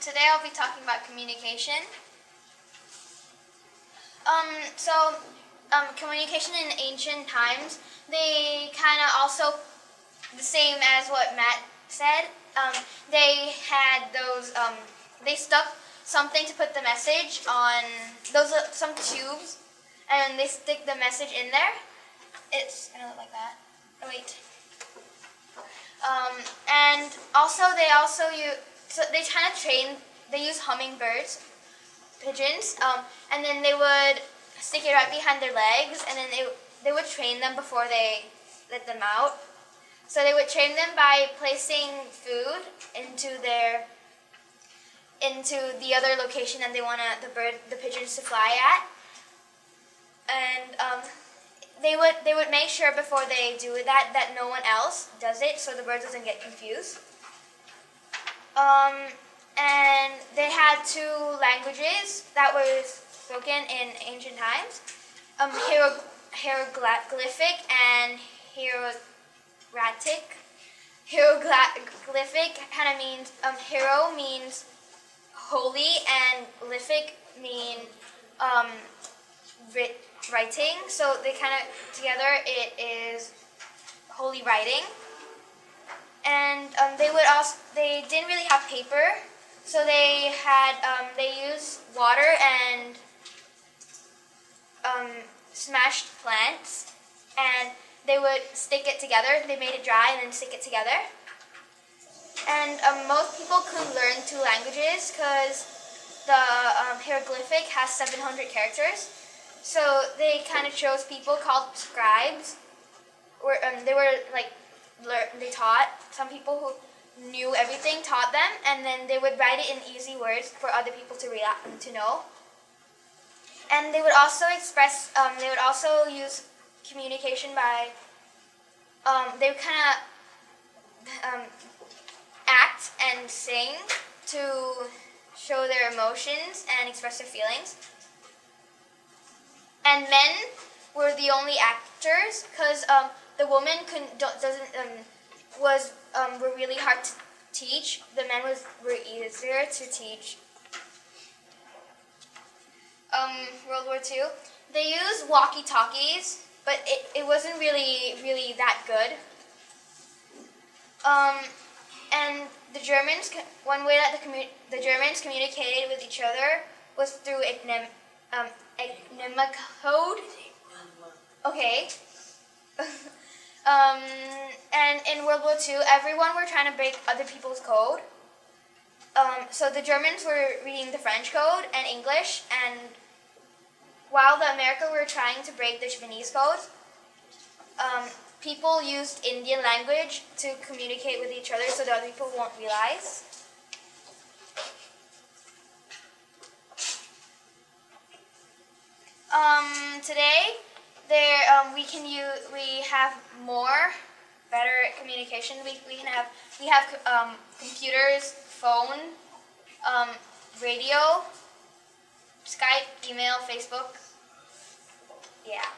Today I'll be talking about communication. So communication in ancient times, they kind of also, the same as what Matt said, they had those, they stuck something to put the message on, those are some tubes, and they stick the message in there. It's going to look like that. Oh, wait. And also they kind of train, they use hummingbirds, pigeons, and then they would stick it right behind their legs, and then they would train them before they let them out. So they would train them by placing food into the other location that they want the pigeons to fly at, and they would make sure before they do that no one else does it, so the bird doesn't get confused. And they had two languages that were spoken in ancient times, hieroglyphic and hieratic. Hieroglyphic kind of means, hero means holy, and glyphic mean writing. So they kind of, together it is holy writing. And they didn't really have paper, so they used water and smashed plants, and they would stick it together. They made it dry and then stick it together. And most people couldn't learn two languages because the hieroglyphic has 700 characters. So they kind of chose people called scribes. They taught some people who knew everything, taught them, and then they would write it in easy words for other people to read to know. And they would also they would also use communication by, they would kind of act and sing to show their emotions and express their feelings. And men were the only actors, because the women were really hard to teach. The men were easier to teach. World War II. They used walkie-talkies, but it wasn't really that good. And the Germans, one way that the Germans communicated with each other was through Enigma code. Okay. And in World War II, everyone were trying to break other people's code. So the Germans were reading the French code and English, and while the Americans were trying to break the Japanese code, people used Indian language to communicate with each other so that other people won't realize. Today, we have better communication. We have computers, phone, radio, Skype, email, Facebook. Yeah.